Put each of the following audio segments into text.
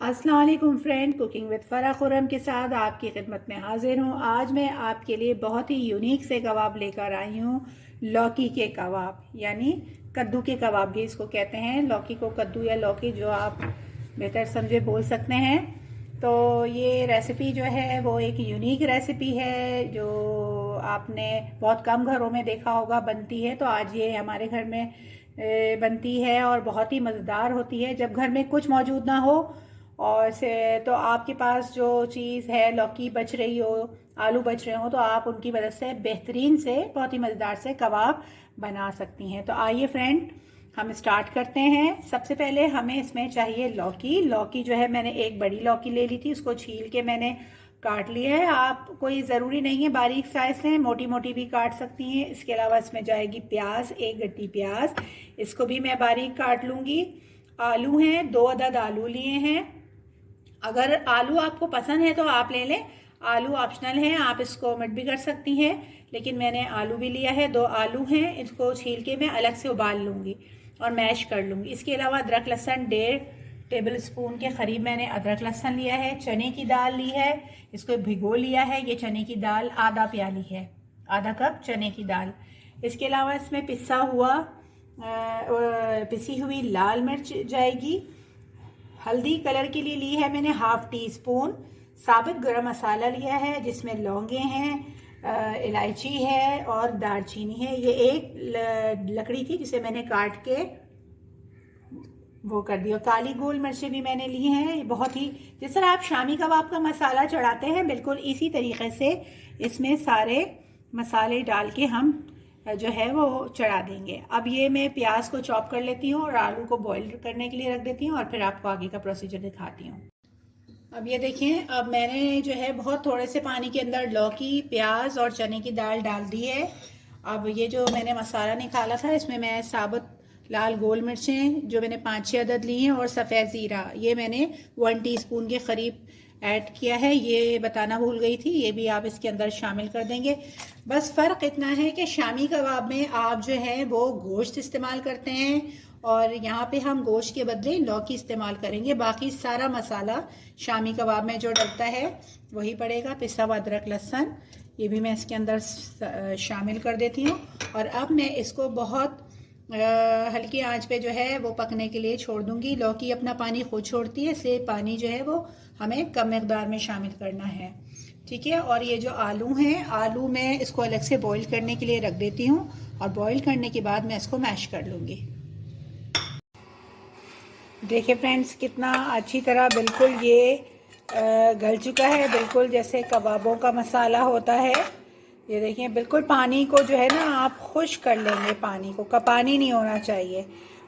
अस्सलाम वालेकुम friend, cooking with फ़रा Khurram के साथ आपकी खिदमत में हाजिर हूँ। आज मैं आपके लिए बहुत ही यूनिक से कबाब लेकर आई हूँ। लौकी के कबाब यानी कद्दू के कबाब भी इसको कहते हैं। लौकी को कद्दू या लौकी जो आप बेहतर समझे बोल सकते हैं। तो ये रेसिपी जो है वो एक यूनिक रेसिपी है जो आपने बहुत कम घरों में देखा होगा बनती है। तो आज ये हमारे घर में बनती है और बहुत ही मज़ेदार होती है। जब घर में कुछ मौजूद ना हो और से तो आपके पास जो चीज़ है, लौकी बच रही हो, आलू बच रहे हो, तो आप उनकी मदद से बेहतरीन से बहुत ही मज़ेदार से कबाब बना सकती हैं। तो आइए फ्रेंड, हम स्टार्ट करते हैं। सबसे पहले हमें इसमें चाहिए लौकी। लौकी जो है मैंने एक बड़ी लौकी ले ली थी, उसको छील के मैंने काट लिया है। आप कोई ज़रूरी नहीं है बारीक साइज़ लें, मोटी मोटी भी काट सकती हैं। इसके अलावा इसमें जाएगी प्याज, एक गड्डी प्याज, इसको भी मैं बारीक काट लूँगी। आलू हैं, 2 अदद आलू लिए हैं। अगर आलू आपको पसंद है तो आप ले लें, आलू ऑप्शनल है, आप इसको ओमिट भी कर सकती हैं, लेकिन मैंने आलू भी लिया है। 2 आलू हैं, इसको छील के मैं अलग से उबाल लूँगी और मैश कर लूँगी। इसके अलावा अदरक लहसुन 1.5 टेबल स्पून के करीब मैंने अदरक लहसुन लिया है। चने की दाल ली है, इसको भिगो लिया है। ये चने की दाल आधा प्याली है, आधा कप चने की दाल। इसके अलावा इसमें पिसी हुई लाल मिर्च जाएगी। हल्दी कलर के लिए ली है मैंने 1/2 टीस्पून। साबुत गरम मसाला लिया है जिसमें लौंगे हैं, इलायची है और दालचीनी है। ये एक लकड़ी थी जिसे मैंने काट के वो कर दिया। काली गोल मिर्चें भी मैंने ली हैं। बहुत ही जिस तरह आप शामी कबाब का मसाला चढ़ाते हैं, बिल्कुल इसी तरीके से इसमें सारे मसाले डाल के हम जो है वो चढ़ा देंगे। अब ये मैं प्याज को चॉप कर लेती हूँ और आलू को बॉईल करने के लिए रख देती हूँ और फिर आपको आगे का प्रोसीजर दिखाती हूँ। अब ये देखें, अब मैंने जो है बहुत थोड़े से पानी के अंदर लौकी, प्याज और चने की दाल डाल दी है। अब ये जो मैंने मसाला निकाला था, इसमें मैं साबुत लाल गोल मिर्चें जो मैंने 5-6 अदद ली हैं और सफ़ेद ज़ीरा ये मैंने 1 टीस्पून के करीब ऐड किया है। ये बताना भूल गई थी, ये भी आप इसके अंदर शामिल कर देंगे। बस फ़र्क इतना है कि शामी कबाब में आप जो है वो गोश्त इस्तेमाल करते हैं और यहाँ पे हम गोश्त के बदले लौकी इस्तेमाल करेंगे। बाकी सारा मसाला शामी कबाब में जो डलता है वही पड़ेगा। पिसा हुआ अदरक लहसुन ये भी मैं इसके अंदर शामिल कर देती हूँ और अब मैं इसको बहुत हल्की आंच पे जो है वो पकने के लिए छोड़ दूंगी। लौकी अपना पानी खुद छोड़ती है, इसलिए पानी जो है वो हमें कम मकदार में शामिल करना है, ठीक है। और ये जो आलू हैं, आलू मैं इसको अलग से बॉईल करने के लिए रख देती हूँ और बॉईल करने के बाद मैं इसको मैश कर लूँगी। देखिए फ्रेंड्स, कितना अच्छी तरह बिल्कुल ये गल चुका है, बिल्कुल जैसे कबाबों का मसाला होता है। ये देखिए, बिल्कुल पानी को जो है ना आप खुश कर लेंगे, पानी को का पानी नहीं होना चाहिए।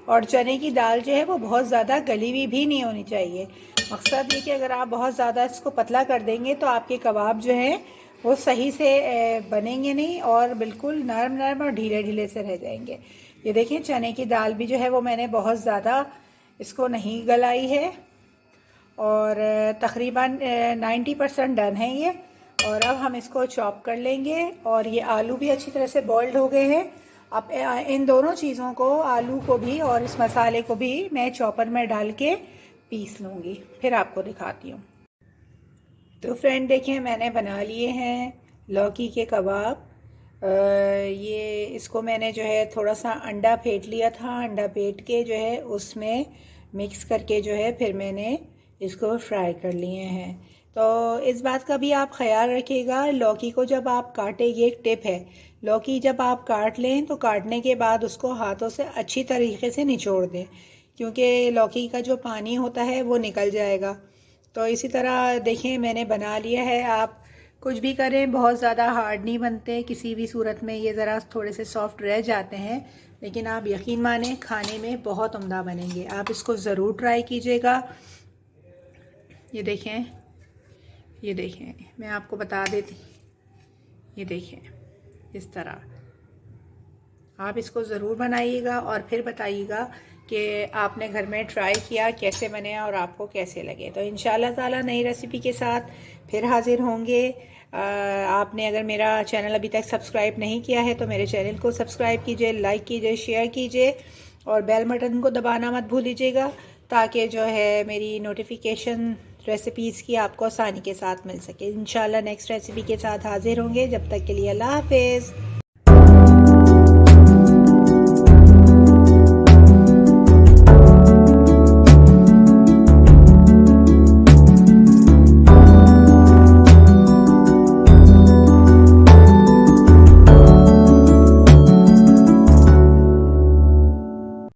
और चने की दाल जो है वो बहुत ज़्यादा गली हुई भी नहीं होनी चाहिए। मकसद ये कि अगर आप बहुत ज़्यादा इसको पतला कर देंगे तो आपके कबाब जो हैं वो सही से बनेंगे नहीं और बिल्कुल नरम नरम और ढीले ढीले से रह जाएंगे। ये देखिए, चने की दाल भी जो है वो मैंने बहुत ज़्यादा इसको नहीं गलाई है और तकरीबन 90% डन है ये। और अब हम इसको चॉप कर लेंगे और ये आलू भी अच्छी तरह से बॉइल्ड हो गए हैं। अब इन दोनों चीज़ों को, आलू को भी और इस मसाले को भी मैं चॉपर में डाल के पीस लूँगी, फिर आपको दिखाती हूँ। तो फ्रेंड देखिए, मैंने बना लिए हैं लौकी के कबाब। ये इसको मैंने जो है थोड़ा सा अंडा फेंट लिया था, अंडा फेंट के जो है उसमें मिक्स करके जो है फिर मैंने इसको फ्राई कर लिए हैं। तो इस बात का भी आप ख्याल रखिएगा, लौकी को जब आप काटें, ये एक टिप है, लौकी जब आप काट लें तो काटने के बाद उसको हाथों से अच्छी तरीके से निचोड़ दें, क्योंकि लौकी का जो पानी होता है वो निकल जाएगा। तो इसी तरह देखिए मैंने बना लिया है। आप कुछ भी करें, बहुत ज़्यादा हार्ड नहीं बनते किसी भी सूरत में, ये ज़रा थोड़े से सॉफ्ट रह जाते हैं, लेकिन आप यकीन माने खाने में बहुत उम्दा बनेंगे। आप इसको ज़रूर ट्राई कीजिएगा। ये देखें, ये देखें, मैं आपको बता देती, ये देखें इस तरह आप इसको ज़रूर बनाइएगा और फिर बताइएगा कि आपने घर में ट्राई किया कैसे बने और आपको कैसे लगे। तो इंशाल्लाह ताला नई रेसिपी के साथ फिर हाज़िर होंगे। आपने अगर मेरा चैनल अभी तक सब्सक्राइब नहीं किया है तो मेरे चैनल को सब्सक्राइब कीजिए, लाइक कीजिए, शेयर कीजिए और बेल बटन को दबाना मत भूलिएगा ताकि जो है मेरी नोटिफिकेशन रेसिपीज़ की आपको आसानी के साथ मिल सके। इंशाल्लाह नेक्स्ट रेसिपी के साथ हाज़िर होंगे। जब तक के लिए अल्लाह हाफ़िज़।